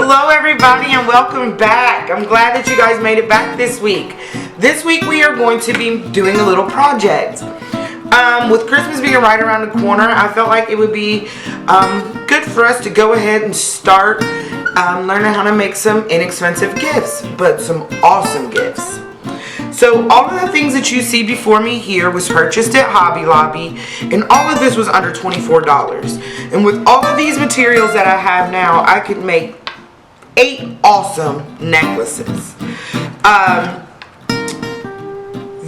Hello everybody and welcome back. I'm glad that you guys made it back this week. This week we are going to be doing a little project. With Christmas being right around the corner, I felt like it would be good for us to go ahead and start learning how to make some inexpensive gifts, but some awesome gifts. So all of the things that you see before me here was purchased at Hobby Lobby, and all of this was under $24. And with all of these materials that I have now, I could make 8 awesome necklaces.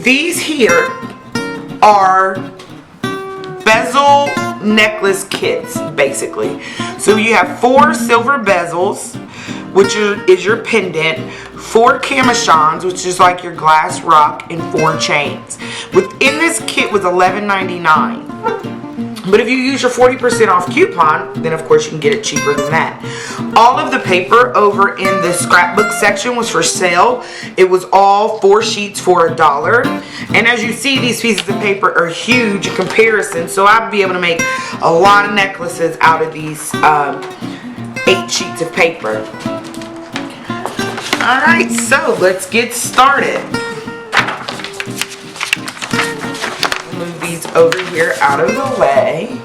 These here are bezel necklace kits, basically. So you have 4 silver bezels, which is your pendant, 4 cabochons, which is like your glass rock, and 4 chains. Within this kit was $11.99. But if you use your 40% off coupon, then of course you can get it cheaper than that. All of the paper over in the scrapbook section was for sale. It was all 4 sheets for $1. And as you see, these pieces of paper are huge in comparison, so I'd be able to make a lot of necklaces out of these 8 sheets of paper. Alright, so let's get started. Move these over here out of the way.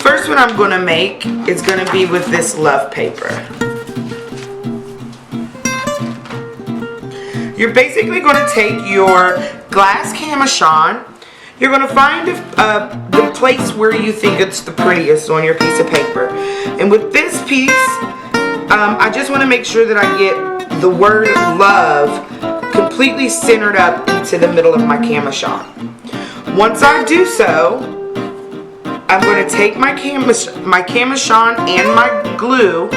First one I'm going to make is going to be with this love paper. You're basically going to take your glass cabochon. You're going to find the place where you think it's the prettiest on your piece of paper. And with this piece, I just want to make sure that I get the word love completely centered up into the middle of my cabochon. Once I do so, I'm going to take my cabochon and my glue,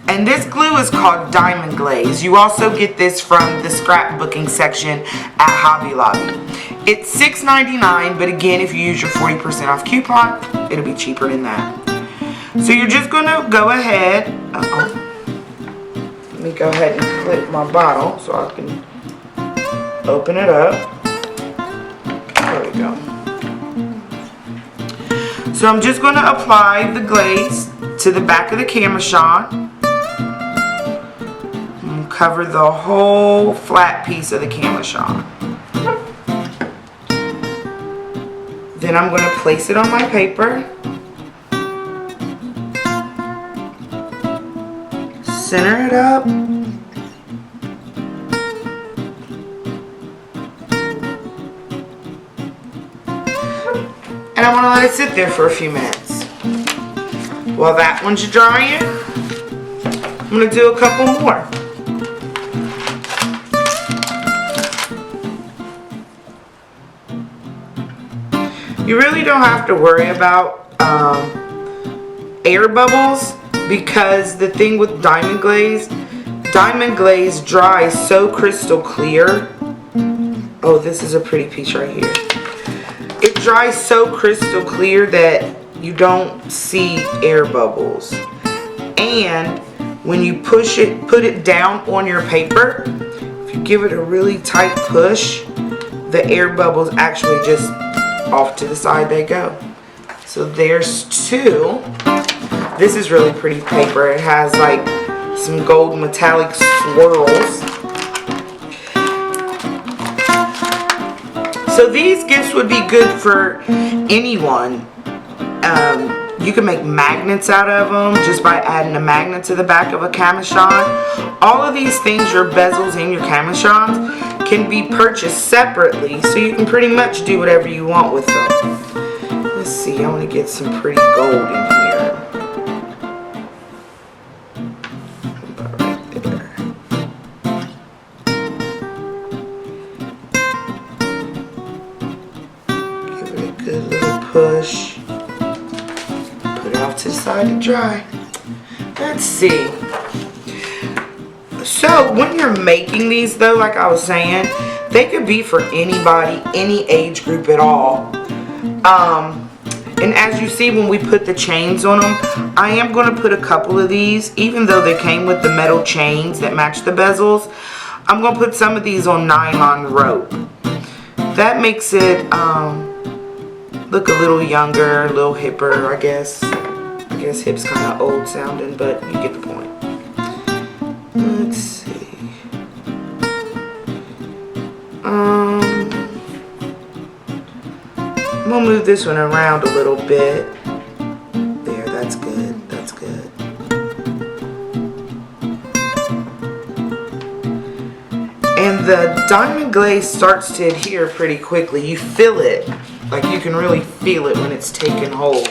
and this glue is called Diamond Glaze. You also get this from the scrapbooking section at Hobby Lobby. It's $6.99, but again, if you use your 40% off coupon, it'll be cheaper than that. So you're just going to go ahead, let me go ahead and clip my bottle so I can open it up. There we go. So I'm just going to apply the glaze to the back of the cabochon. And cover the whole flat piece of the cabochon. Then I'm going to place it on my paper. Center it up. And I want to let it sit there for a few minutes. While that one's drying, I'm going to do a couple more. You really don't have to worry about air bubbles, because the thing with diamond glaze dries so crystal clear. Oh, this is a pretty piece right here. It dries so crystal clear that you don't see air bubbles. And when you put it down on your paper, if you give it a really tight push, the air bubbles actually just off to the side they go. So there's 2. This is really pretty paper. It has like some gold metallic swirls. So these gifts would be good for anyone. You can make magnets out of them just by adding a magnet to the back of a cabochon. All of these things, your bezels and your cabochons, can be purchased separately, so you can pretty much do whatever you want with them. Let's see, I want to get some pretty gold in here. About right there. Give it a good little push. Put it off to the side to dry. Let's see. So when you're making these though, like I was saying, they could be for anybody, any age group at all. And as you see, when we put the chains on them, I am going to put a couple of these, even though they came with the metal chains that match the bezels. I'm going to put some of these on nylon rope. That makes it look a little younger, a little hipper, I guess. I guess hip's kind of old sounding, but you get the point. Let's see. I'm gonna move this one around a little bit. There, that's good. That's good. And the diamond glaze starts to adhere pretty quickly. You feel it. Like you can really feel it when it's taking hold.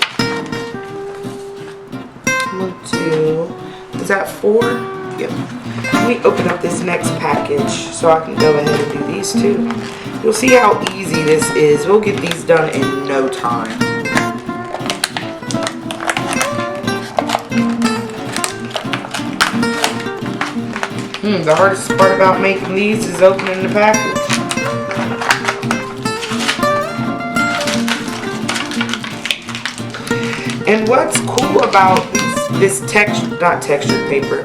I'm gonna do, is that 4? Yep. Let me open up this next package so I can go ahead and do these two. You'll see how easy this is. We'll get these done in no time. The hardest part about making these is opening the package. And what's cool about this not textured paper,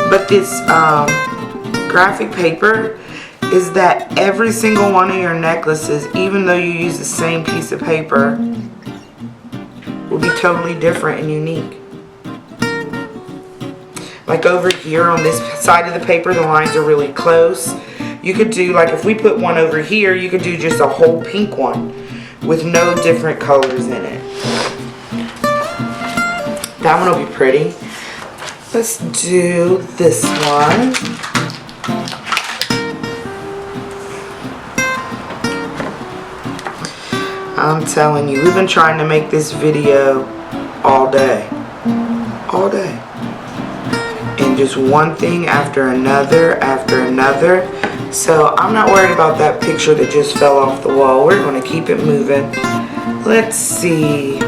but this graphic paper is that every single one of your necklaces, even though you use the same piece of paper, will be totally different and unique. Like over here on this side of the paper, the lines are really close. You could do, like if we put one over here, you could do just a whole pink one with no different colors in it. That one will be pretty. Let's do this one. I'm telling you, we've been trying to make this video all day. All day. And just one thing after another after another. So I'm not worried about that picture that just fell off the wall. We're going to keep it moving. Let's see.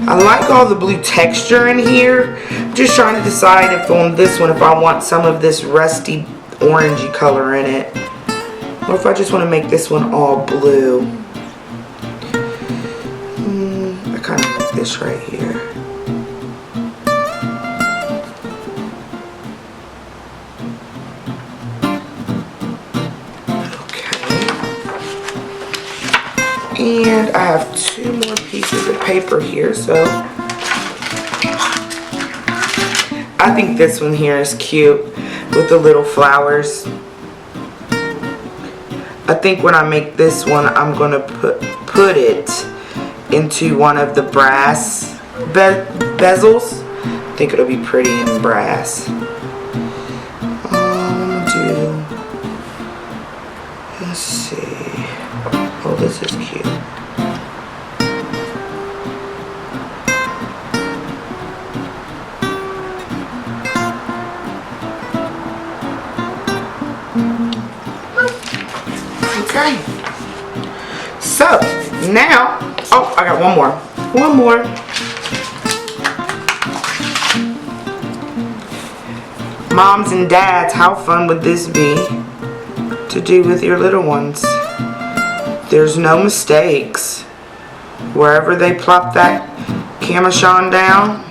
I like all the blue texture in here. I'm just trying to decide if on this one if I want some of this rusty orangey color in it, or if I just want to make this one all blue. I kind of like this right here. And I have 2 more pieces of paper here, so I think this one here is cute with the little flowers. I think when I make this one, I'm gonna put it into one of the brass bezels. I think it'll be pretty in brass. Let's see. Oh, this is cute. Okay. So, now, oh, I got one more. One more. Moms and dads, how fun would this be to do with your little ones? There's no mistakes. Wherever they plop that cabochon down,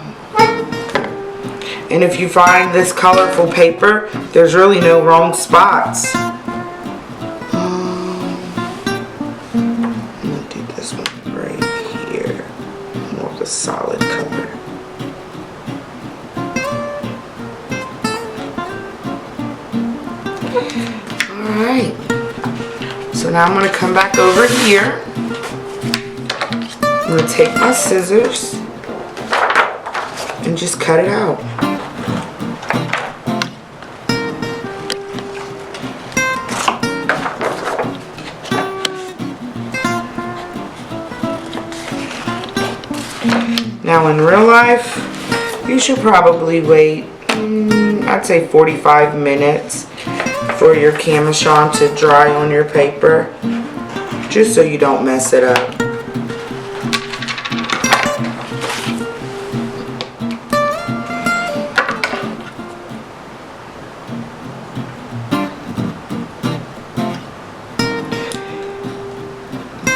and if you find this colorful paper, there's really no wrong spots. I'm gonna do this one right here, more of a solid color. Alright, so now I'm going to come back over here. I'm going to take my scissors and just cut it out. Now in real life, you should probably wait, I'd say 45 minutes for your cabochon to dry on your paper, just so you don't mess it up.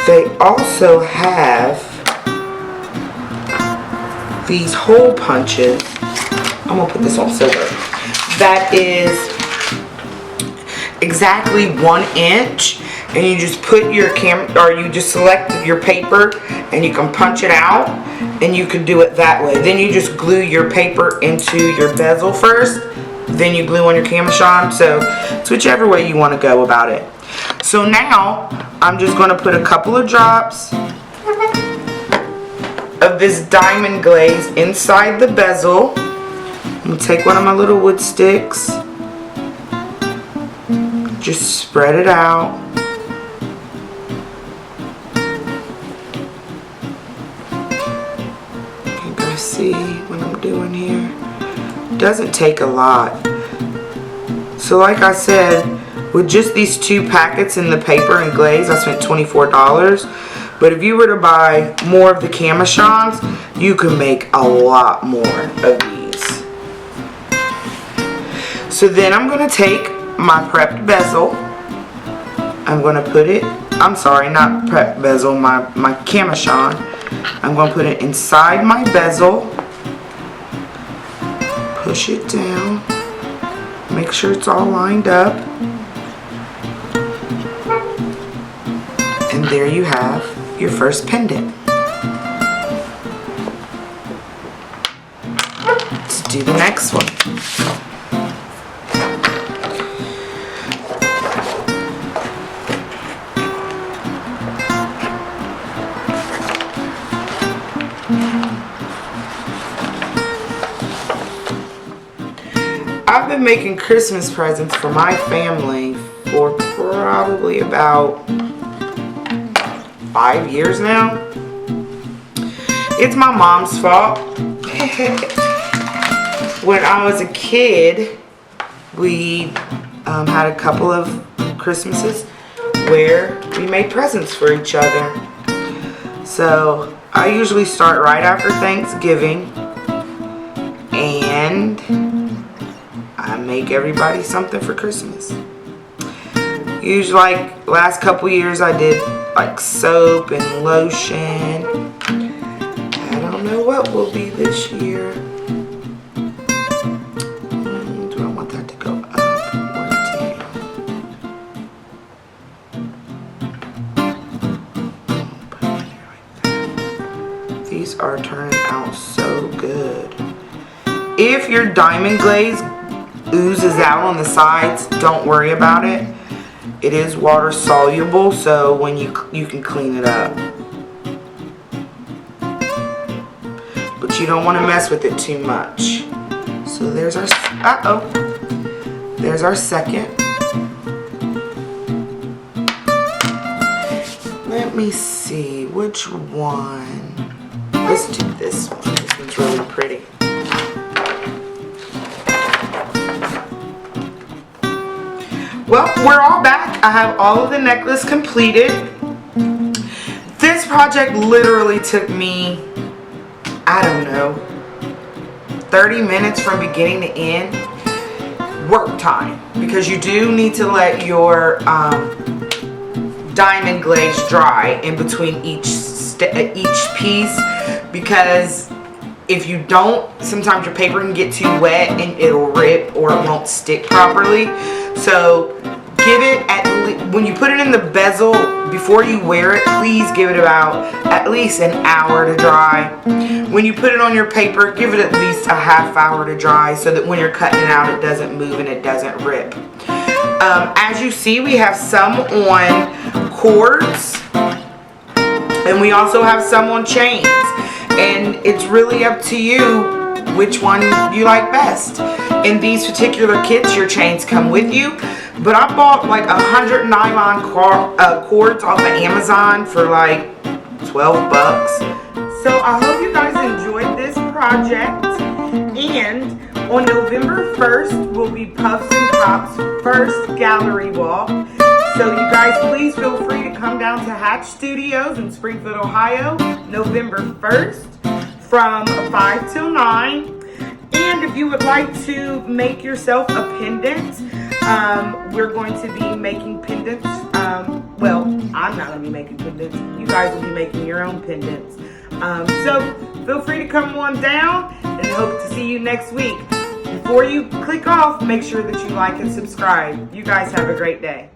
They also have these hole punches. I'm gonna put this on silver. That is exactly 1 inch, and you just put your you just select your paper and you can punch it out, and you can do it that way. Then you just glue your paper into your bezel first, then you glue on your cabochon. So it's whichever way you want to go about it. So now I'm just going to put a couple of drops of this diamond glaze inside the bezel. I'm going to take one of my little wood sticks, just spread it out. You guys see what I'm doing here? Doesn't take a lot. So like I said, with just these 2 packets in the paper and glaze, I spent $24. But if you were to buy more of the cabochons, you can make a lot more of these. So then I'm going to take my prepped bezel. I'm going to put it, I'm sorry, not prepped bezel, my cabochon. I'm going to put it inside my bezel. Push it down. Make sure it's all lined up. And there you have your first pendant. Let's do the next one. I've been making Christmas presents for my family for probably about 5 years now. It's my mom's fault. When I was a kid, we had a couple of Christmases where we made presents for each other. So I usually start right after Thanksgiving and I make everybody something for Christmas. Usually, like last couple years, I did like soap and lotion. I don't know what will be this year. Do I want that to go up or down? These are turning out so good. If your diamond glaze oozes out on the sides, don't worry about it. It is water soluble, so when you can clean it up. But you don't want to mess with it too much. So there's our, there's our second. Let me see, which one? Let's do this one. This one's really pretty. Well, we're all back. I have all of the necklace completed. This project literally took me, I don't know, 30 minutes from beginning to end. Work time. Because you do need to let your diamond glaze dry in between each piece. Because if you don't, sometimes your paper can get too wet and it'll rip or it won't stick properly. So give it when you put it in the bezel, before you wear it, please give it about at least an hour to dry. When you put it on your paper, give it at least a half hour to dry so that when you're cutting it out, it doesn't move and it doesn't rip. As you see, we have some on cords and we also have some on chains. And it's really up to you which one you like best. In these particular kits, your chains come with you. But I bought like 100 nylon cords off of Amazon for like 12 bucks. So I hope you guys enjoyed this project. And on November 1st will be Puffs and Pops' first gallery walk. So you guys please feel free to come down to Hatch Studios in Springfield, Ohio, November 1st from 5 till 9. And if you would like to make yourself a pendant, we're going to be making pendants. Well, I'm not going to be making pendants. You guys will be making your own pendants. So feel free to come on down and hope to see you next week. Before you click off, make sure that you like and subscribe. You guys have a great day.